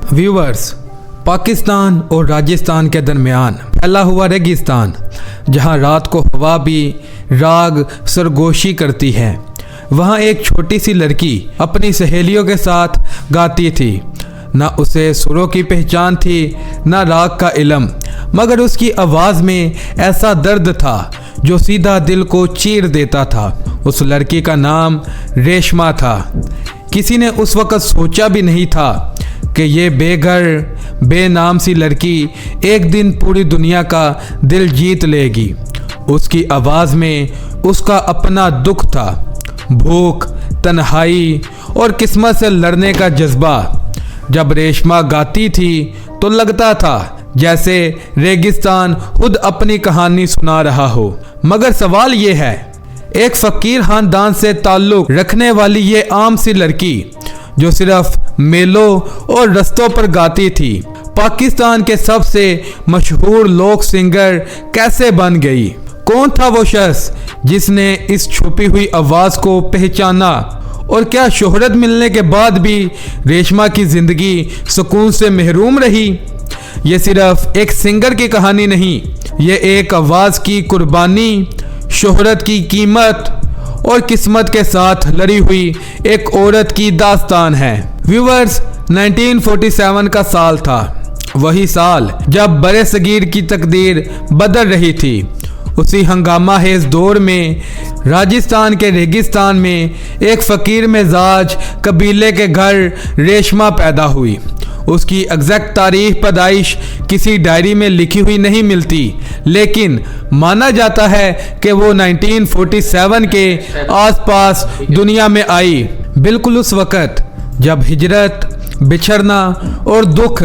Viewers, Pakistan और राजस्थान के दरमियान फैला हुआ रेगिस्तान, जहां रात को हवा भी राग सरगोशी करती है, वहां एक छोटी सी लड़की अपनी सहेलियों के साथ गाती थी। ना उसे सुरों की पहचान थी, ना राग का इल्म, मगर उसकी आवाज़ में ऐसा दर्द था जो सीधा दिल को चीर देता था। उस लड़की का नाम रेशमा था। किसी ने उस वक़्त सोचा भी नहीं था कि ये बेघर बेनाम सी लड़की एक दिन पूरी दुनिया का दिल जीत लेगी। उसकी आवाज़ में उसका अपना दुख था, भूख, तन्हाई और किस्मत से लड़ने का जज्बा। जब रेशमा गाती थी तो लगता था जैसे रेगिस्तान खुद अपनी कहानी सुना रहा हो। मगर सवाल ये है, एक फ़कीर ख़ानदान से ताल्लुक़ रखने वाली ये आम सी लड़की जो सिर्फ मेलों और रस्तों पर गाती थी, पाकिस्तान के सबसे मशहूर लोक सिंगर कैसे बन गई? कौन था वो शख्स जिसने इस छुपी हुई आवाज़ को पहचाना? और क्या शोहरत मिलने के बाद भी रेशमा की ज़िंदगी सुकून से महरूम रही? ये सिर्फ एक सिंगर की कहानी नहीं, ये एक आवाज़ की कुर्बानी, शोहरत की कीमत और किस्मत के साथ लड़ी हुई एक औरत की दास्तान है। व्यूअर्स, 1947 का साल था, वही साल जब बड़े सगीर की तकदीर बदल रही थी। उसी हंगामा हेज दौर में राजस्थान के रेगिस्तान में एक फ़कीर मिजाज कबीले के घर रेशमा पैदा हुई। उसकी एग्जैक्ट तारीख पैदाइश किसी डायरी में लिखी हुई नहीं मिलती, लेकिन माना जाता है कि वो 1947 के आसपास दुनिया में आई, बिल्कुल उस वक़्त जब हिजरत, बिछड़ना और दुख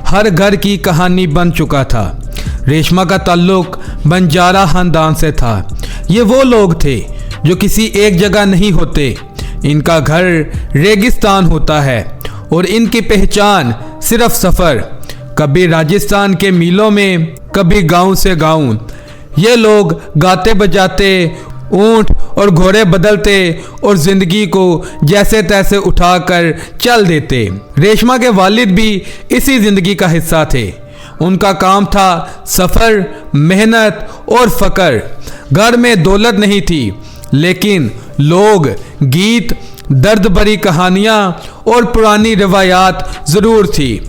हर घर की कहानी बन चुका था। रेशमा का ताल्लुक बंजारा ख़ानदान से था। ये वो लोग थे जो किसी एक जगह नहीं होते, इनका घर रेगिस्तान होता है और इनकी पहचान सिर्फ सफ़र, कभी राजस्थान के मीलों में, कभी गांव से गांव। ये लोग गाते बजाते, ऊंट और घोड़े बदलते और ज़िंदगी को जैसे तैसे उठाकर चल देते। रेशमा के वालिद भी इसी ज़िंदगी का हिस्सा थे। उनका काम था सफ़र, मेहनत और फ़क्र। घर में दौलत नहीं थी, लेकिन लोग, गीत, दर्द भरी कहानियाँ और पुरानी रवायात ज़रूर थी।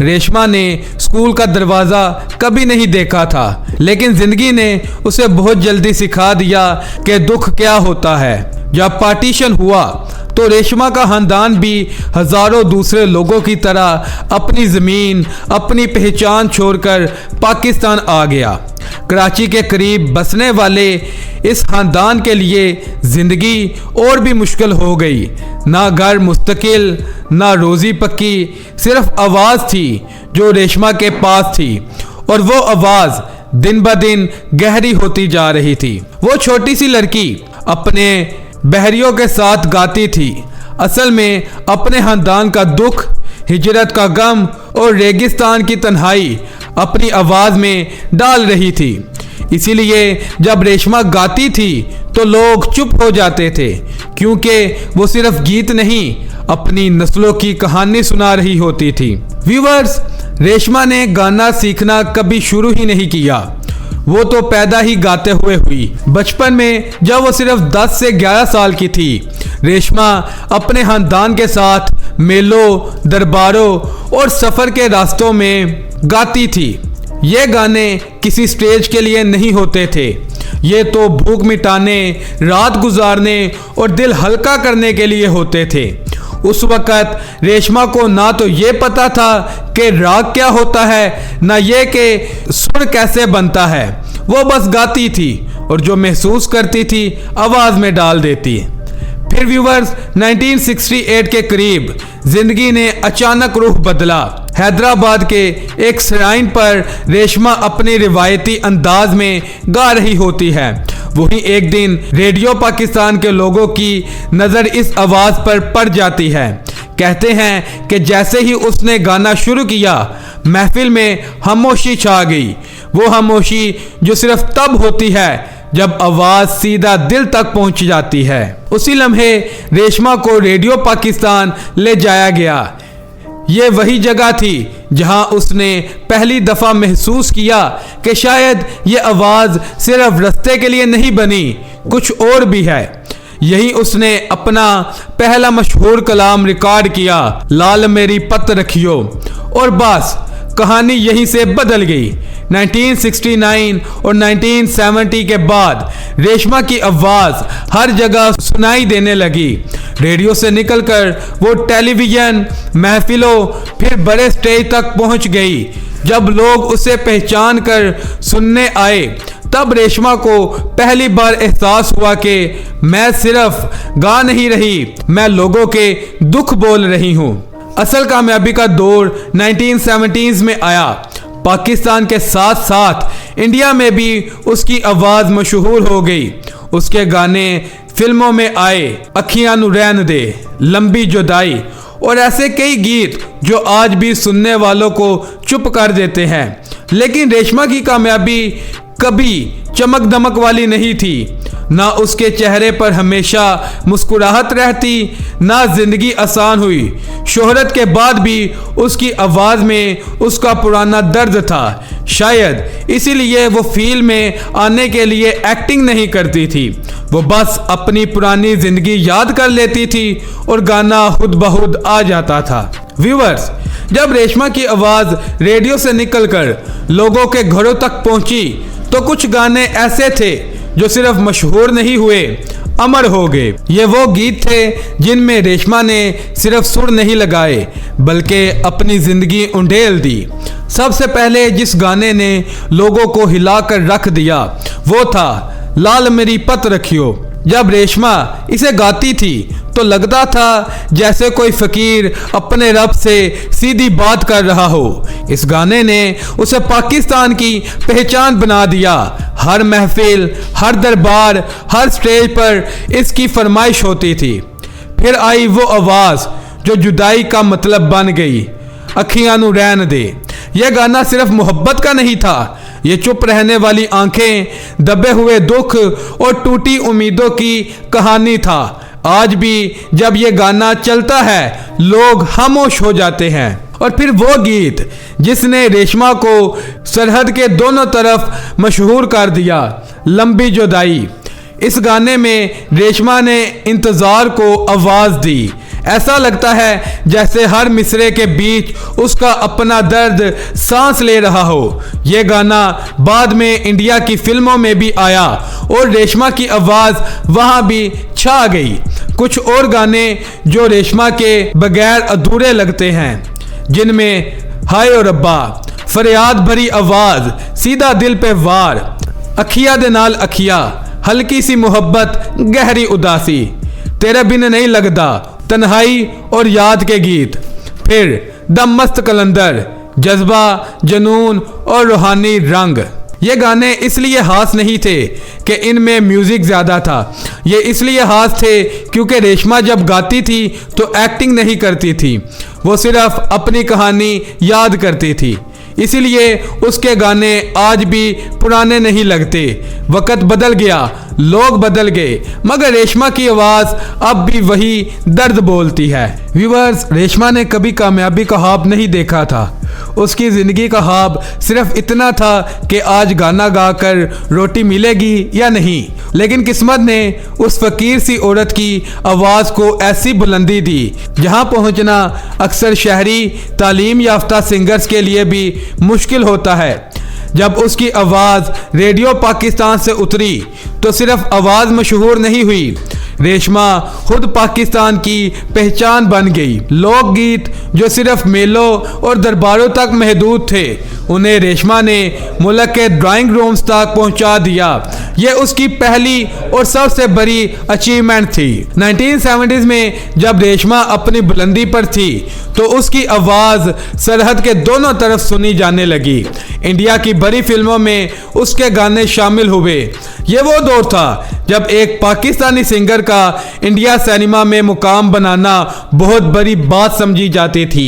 रेशमा ने स्कूल का दरवाज़ा कभी नहीं देखा था, लेकिन ज़िंदगी ने उसे बहुत जल्दी सिखा दिया कि दुख क्या होता है। जब पार्टीशन हुआ तो रेशमा का ख़ानदान भी हज़ारों दूसरे लोगों की तरह अपनी ज़मीन, अपनी पहचान छोड़कर पाकिस्तान आ गया। कराची के करीब बसने वाले इस ख़ानदान के लिए ज़िंदगी और भी मुश्किल हो गई। ना घर मुस्तकिल, ना रोज़ी पक्की, सिर्फ आवाज़ थी जो रेशमा के पास थी, और वो आवाज़ दिन ब दिन गहरी होती जा रही थी। वो छोटी सी लड़की अपने बहरियों के साथ गाती थी, असल में अपने ख़ानदान का दुख, हिजरत का गम और रेगिस्तान की तन्हाई अपनी आवाज़ में डाल रही थी। इसीलिए जब रेशमा गाती थी तो लोग चुप हो जाते थे, क्योंकि वो सिर्फ गीत नहीं, अपनी नस्लों की कहानी सुना रही होती थी। व्यूअर्स, रेशमा ने गाना सीखना कभी शुरू ही नहीं किया। वो तो पैदा ही गाते हुए हुई। बचपन में जब वो सिर्फ 10 से 11 साल की थी, रेशमा अपने ख़ानदान के साथ मेलों, दरबारों और सफ़र के रास्तों में गाती थी। ये गाने किसी स्टेज के लिए नहीं होते थे, ये तो भूख मिटाने, रात गुजारने और दिल हल्का करने के लिए होते थे। उस वक़्त रेशमा को ना तो ये पता था कि राग क्या होता है, ना ये कि सुर कैसे बनता है। वो बस गाती थी और जो महसूस करती थी आवाज़ में डाल देती। फिर व्यूअर्स, 1968 के करीब ज़िंदगी ने अचानक रुख बदला। हैदराबाद के एक श्राइन पर रेशमा अपनी रिवायती अंदाज में गा रही होती है। वहीं एक दिन रेडियो पाकिस्तान के लोगों की नज़र इस आवाज़ पर पड़ जाती है। कहते हैं कि जैसे ही उसने गाना शुरू किया, महफिल में खामोशी छा गई। वो खामोशी जो सिर्फ तब होती है जब आवाज़ सीधा दिल तक पहुंच जाती है। उसी लम्हे रेशमा को रेडियो पाकिस्तान ले जाया गया। ये वही जगह थी जहां उसने पहली दफा महसूस किया कि शायद ये आवाज सिर्फ रास्ते के लिए नहीं बनी, कुछ और भी है। यही उसने अपना पहला मशहूर कलाम रिकॉर्ड किया, लाल मेरी पत रखियो, और बस कहानी यहीं से बदल गई। 1969 और 1970 के बाद रेशमा की आवाज़ हर जगह सुनाई देने लगी। रेडियो से निकलकर वो टेलीविज़न, महफिलों, फिर बड़े स्टेज तक पहुंच गई। जब लोग उसे पहचान कर सुनने आए, तब रेशमा को पहली बार एहसास हुआ कि मैं सिर्फ गा नहीं रही, मैं लोगों के दुख बोल रही हूँ। असल कामयाबी का दौर 1970s में आया। पाकिस्तान के साथ साथ इंडिया में भी उसकी आवाज़ मशहूर हो गई। उसके गाने फिल्मों में आए, अखियां नू रहन दे, लंबी जुदाई और ऐसे कई गीत जो आज भी सुनने वालों को चुप कर देते हैं। लेकिन रेशमा की कामयाबी कभी चमक दमक वाली नहीं थी। ना उसके चेहरे पर हमेशा मुस्कुराहट रहती, ना जिंदगी आसान हुई। शोहरत के बाद भी उसकी आवाज़ में उसका पुराना दर्द था। शायद इसीलिए वो फिल्म में आने के लिए एक्टिंग नहीं करती थी। वो बस अपनी पुरानी जिंदगी याद कर लेती थी और गाना खुद ब खुद आ जाता था। व्यूअर्स, जब रेशमा की आवाज़ रेडियो से निकलकर लोगों के घरों तक पहुंची, तो कुछ गाने ऐसे थे जो सिर्फ मशहूर नहीं हुए, अमर हो गए। ये वो गीत थे जिनमें रेशमा ने सिर्फ सुर नहीं लगाए, बल्कि अपनी जिंदगी उंडेल दी। सबसे पहले जिस गाने ने लोगों को हिलाकर रख दिया, वो था लाल मेरी पत रखियो। जब रेशमा इसे गाती थी तो लगता था जैसे कोई फकीर अपने रब से सीधी बात कर रहा हो। इस गाने ने उसे पाकिस्तान की पहचान बना दिया। हर महफिल, हर दरबार, हर स्टेज पर इसकी फरमाइश होती थी। फिर आई वो आवाज़ जो जुदाई का मतलब बन गई, अखियां नू रहन दे। यह गाना सिर्फ मोहब्बत का नहीं था, ये चुप रहने वाली आंखें, दबे हुए दुख और टूटी उम्मीदों की कहानी था। आज भी जब ये गाना चलता है, लोग खामोश हो जाते हैं। और फिर वो गीत जिसने रेशमा को सरहद के दोनों तरफ मशहूर कर दिया, लंबी जुदाई। इस गाने में रेशमा ने इंतज़ार को आवाज़ दी। ऐसा लगता है जैसे हर मिसरे के बीच उसका अपना दर्द सांस ले रहा हो। ये गाना बाद में इंडिया की फिल्मों में भी आया और रेशमा की आवाज़ वहाँ भी छा गई। कुछ और गाने जो रेशमा के बगैर अधूरे लगते हैं, जिनमें हाय ओ रब्बा, फरियाद भरी आवाज़, सीधा दिल पे वार, अखिया दे नाल अखिया, हल्की सी मोहब्बत, गहरी उदासी, तेरे बिन नहीं लगदा, तन्हाई और याद के गीत। फिर दम मस्त कलंदर, जज्बा, जनून और रूहानी रंग। ये गाने इसलिए खास नहीं थे कि इनमें म्यूज़िक ज़्यादा था, ये इसलिए खास थे क्योंकि रेशमा जब गाती थी तो एक्टिंग नहीं करती थी, वो सिर्फ अपनी कहानी याद करती थी। इसीलिए उसके गाने आज भी पुराने नहीं लगते। वक्त बदल गया, लोग बदल गए, मगर रेशमा की आवाज़ अब भी वही दर्द बोलती है। व्यूअर्स, रेशमा ने कभी कामयाबी का ख्वाब नहीं देखा था। उसकी ज़िंदगी का ख्वाब सिर्फ इतना था कि आज गाना गाकर रोटी मिलेगी या नहीं। लेकिन किस्मत ने उस फकीर सी औरत की आवाज़ को ऐसी बुलंदी दी जहां पहुंचना अक्सर शहरी तालीम याफ्ता सिंगर्स के लिए भी मुश्किल होता है। जब उसकी आवाज़ रेडियो पाकिस्तान से उतरी तो सिर्फ आवाज़ मशहूर नहीं हुई, रेशमा खुद पाकिस्तान की पहचान बन गई। लोकगीत जो सिर्फ मेलों और दरबारों तक महदूद थे, उन्हें रेशमा ने मुल्क के ड्राइंग रूम्स तक पहुंचा दिया। ये उसकी पहली और सबसे बड़ी अचीवमेंट थी। 1970s में जब रेशमा अपनी बुलंदी पर थी तो उसकी आवाज़ सरहद के दोनों तरफ सुनी जाने लगी। इंडिया की बड़ी फिल्मों में उसके गाने शामिल हुए। ये वो दौर था जब एक पाकिस्तानी सिंगर का इंडिया सिनेमा में मुकाम बनाना बहुत बड़ी बात समझी जाती थी।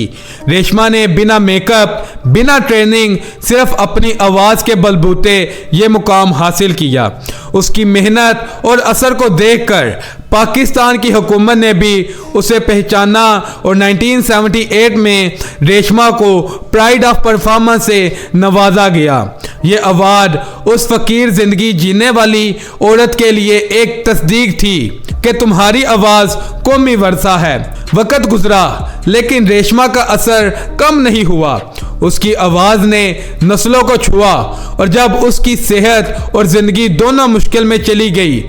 रेशमा ने बिना मेकअप, बिना ट्रेनिंग सिंह सिर्फ अपनी आवाज़ के बलबूते ये मुकाम हासिल किया। उसकी मेहनत और असर को देखकर पाकिस्तान की हुकूमत ने भी उसे पहचाना और 1978 में रेशमा को प्राइड ऑफ परफॉर्मेंस से नवाजा गया। ये अवार्ड उस फकीर जिंदगी जीने वाली औरत के लिए एक तस्दीक थी कि तुम्हारी आवाज़ कौमी वर्सा है। वक्त गुजरा लेकिन रेशमा का असर कम नहीं हुआ। उसकी आवाज़ ने नस्लों को छुआ और जब उसकी सेहत और ज़िंदगी दोनों मुश्किल में चली गई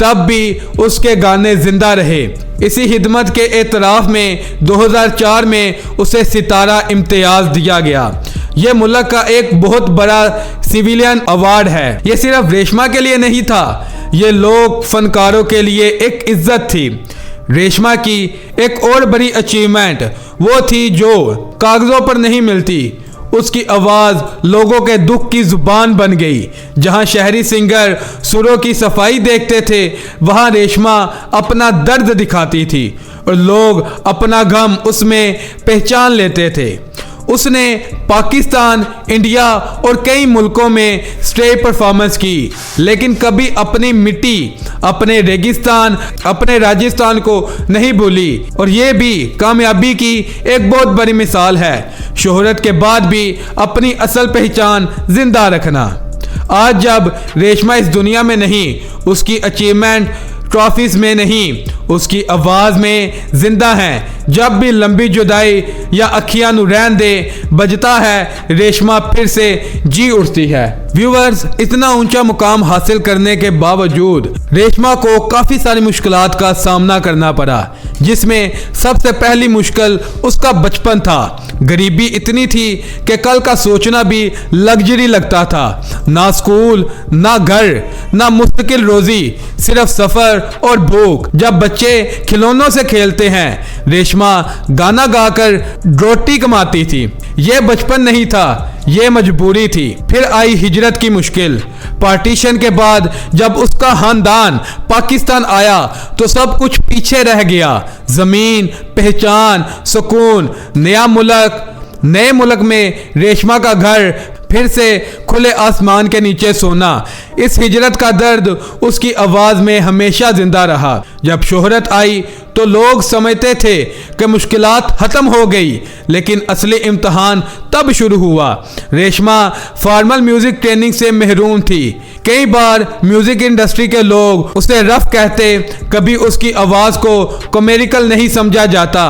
तब भी उसके गाने जिंदा रहे। इसी हिदमत के एतराफ़ में 2004 में उसे सितारा इम्तियाज़ दिया गया। यह मुल्क का एक बहुत बड़ा सिविलियन अवार्ड है। ये सिर्फ रेशमा के लिए नहीं था, ये लोक फनकारों के लिए एक इज्जत थी। रेशमा की एक और बड़ी अचीवमेंट वो थी जो कागज़ों पर नहीं मिलती। उसकी आवाज़ लोगों के दुख की ज़ुबान बन गई। जहां शहरी सिंगर सुरों की सफाई देखते थे, वहां रेशमा अपना दर्द दिखाती थी और लोग अपना गम उसमें पहचान लेते थे। उसने पाकिस्तान, इंडिया और कई मुल्कों में स्टेज परफॉर्मेंस की, लेकिन कभी अपनी मिट्टी, अपने रेगिस्तान, अपने राजस्थान को नहीं भूली। और ये भी कामयाबी की एक बहुत बड़ी मिसाल है, शोहरत के बाद भी अपनी असल पहचान जिंदा रखना। आज जब रेशमा इस दुनिया में नहीं, उसकी अचीवमेंट ट्रॉफीज में नहीं, उसकी आवाज़ में जिंदा है। जब भी लंबी जुदाई या अखियां नु रहन दे बजता है, रेशमा फिर से जी उठती है। व्यूअर्स, इतना ऊंचा मुकाम हासिल करने के बावजूद रेशमा को काफ़ी सारी मुश्किलात का सामना करना पड़ा, जिसमें सबसे पहली मुश्किल उसका बचपन था। गरीबी इतनी थी कि कल का सोचना भी लग्जरी लगता था। ना स्कूल, ना घर, ना मुस्तकिल रोज़ी, सिर्फ सफ़र और भूख। जब बच्चे खिलौनों से खेलते हैं, रेशमा गाना गाकर रोटी कमाती थी। ये बचपन नहीं था, ये मजबूरी थी। फिर आई हिजरत की मुश्किल। पार्टीशन के बाद जब उसका खानदान पाकिस्तान आया तो सब कुछ पीछे रह गया। ज़मीन, पहचान, सुकून, नए मुल्क में रेशमा का घर, फिर से खुले आसमान के नीचे सोना। इस हिजरत का दर्द उसकी आवाज़ में हमेशा जिंदा रहा। जब शोहरत आई तो लोग समझते थे कि मुश्किलात ख़त्म हो गई, लेकिन असली इम्तहान तब शुरू हुआ। रेशमा फॉर्मल म्यूज़िक ट्रेनिंग से महरूम थी। कई बार म्यूज़िक इंडस्ट्री के लोग उसे रफ कहते, कभी उसकी आवाज़ को कॉमेडिकल नहीं समझा जाता।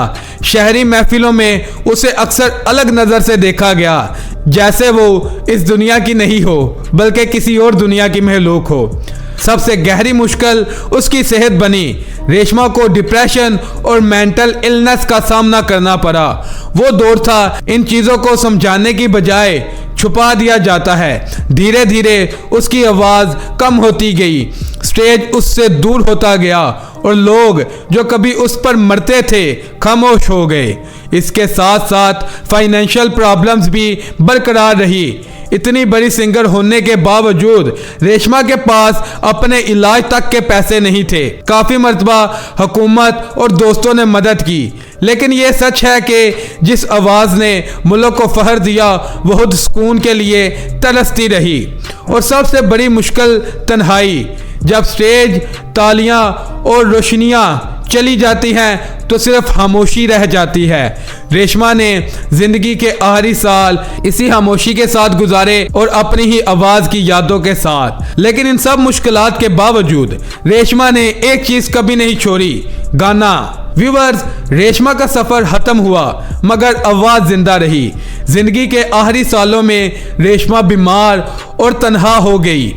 शहरी महफिलों में उसे अक्सर अलग नज़र से देखा गया, जैसे वो इस दुनिया की नहीं हो बल्कि किसी और दुनिया की महलूक हो। सबसे गहरी मुश्किल उसकी सेहत बनी। रेशमा को डिप्रेशन और मेंटल इलनेस का सामना करना पड़ा। वो दौर था इन चीज़ों को समझाने की बजाय छुपा दिया जाता है। धीरे धीरे उसकी आवाज़ कम होती गई, स्टेज उससे दूर होता गया और लोग जो कभी उस पर मरते थे खामोश हो गए। इसके साथ साथ फाइनेंशियल प्रॉब्लम्स भी बरकरार रही। इतनी बड़ी सिंगर होने के बावजूद रेशमा के पास अपने इलाज तक के पैसे नहीं थे। काफ़ी मर्तबा हुकूमत और दोस्तों ने मदद की, लेकिन ये सच है कि जिस आवाज़ ने मुल्क को फहर दिया वो खुद सुकून के लिए तरसती रही। और सबसे बड़ी मुश्किल तन्हाई। जब स्टेज, तालियां और रोशनियां चली जाती हैं तो सिर्फ खामोशी रह जाती है। रेशमा ने जिंदगी के आखिरी साल इसी खामोशी के साथ गुजारे और अपनी ही आवाज़ की यादों के साथ। लेकिन इन सब मुश्किलात के बावजूद रेशमा ने एक चीज़ कभी नहीं छोड़ी, गाना। व्यूअर्स, रेशमा का सफ़र ख़त्म हुआ मगर आवाज़ जिंदा रही। जिंदगी के आखिरी सालों में रेशमा बीमार और तन्हा हो गई।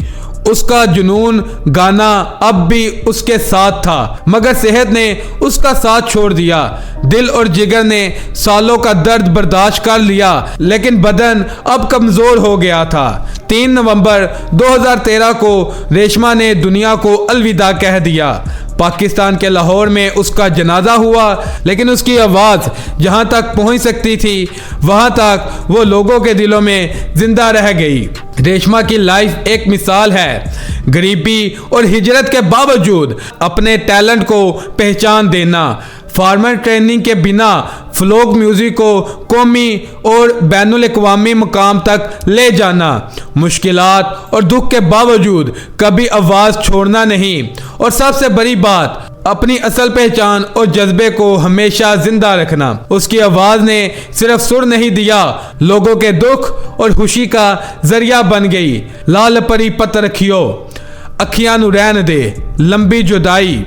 उसका जुनून गाना अब भी उसके साथ था, मगर सेहत ने उसका साथ छोड़ दिया। दिल और जिगर ने सालों का दर्द बर्दाश्त कर लिया, लेकिन बदन अब कमज़ोर हो गया था। 3 नवंबर 2013 को रेशमा ने दुनिया को अलविदा कह दिया। पाकिस्तान के लाहौर में उसका जनाजा हुआ, लेकिन उसकी आवाज़ जहां तक पहुंच सकती थी वहां तक वो लोगों के दिलों में जिंदा रह गई। रेशमा की लाइफ एक मिसाल है, गरीबी और हिजरत के बावजूद अपने टैलेंट को पहचान देना, फार्मर ट्रेनिंग के बिना फ्लोक म्यूजिक को कौमी और बैनुल अक़वामी मुकाम तक ले जाना, मुश्किलात और दुख के बावजूद कभी आवाज़ छोड़ना नहीं, और सबसे बड़ी बात अपनी असल पहचान और जज्बे को हमेशा जिंदा रखना। उसकी आवाज़ ने सिर्फ सुर नहीं दिया, लोगों के दुख और खुशी का जरिया बन गई। लाल परी पत रखियो, अखियां नु रहन दे, लंबी जुदाई।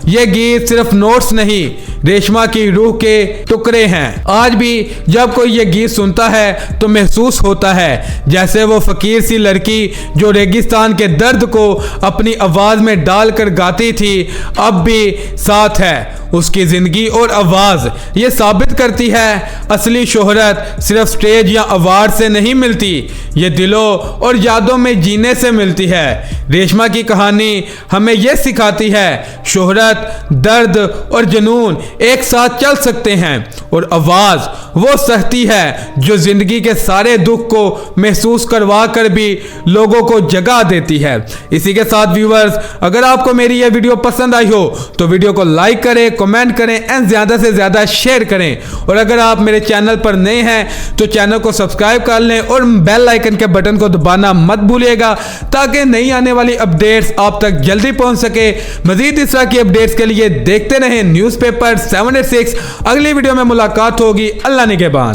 ये गीत सिर्फ नोट्स नहीं, रेशमा की रूह के टुकड़े हैं। आज भी जब कोई ये गीत सुनता है तो महसूस होता है जैसे वो फकीर सी लड़की जो रेगिस्तान के दर्द को अपनी आवाज़ में डालकर गाती थी, अब भी साथ है। उसकी ज़िंदगी और आवाज़ ये साबित करती है असली शोहरत सिर्फ स्टेज या अवार्ड से नहीं मिलती, ये दिलों और यादों में जीने से मिलती है। रेशमा की कहानी हमें यह सिखाती है शोहरत, दर्द और जुनून एक साथ चल सकते हैं, और आवाज़ वो सहती है जो ज़िंदगी के सारे दुख को महसूस करवा कर भी लोगों को जगा देती है। इसी के साथ व्यूवर्स, अगर आपको मेरी यह वीडियो पसंद आई हो तो वीडियो को लाइक करें, कमेंट करें एंड ज़्यादा से ज़्यादा शेयर करें, और अगर आप मेरे चैनल पर नए हैं तो चैनल को सब्सक्राइब कर लें और बेल आइकन के बटन को दबाना मत भूलिएगा ताकि नई आने वाली अपडेट्स आप तक जल्दी पहुंच सके। मजीद इस तरह की अपडेट्स के लिए देखते रहें न्यूज़पेपर 786। अगली वीडियो में मुलाकात होगी। अल्लाह निगहबान।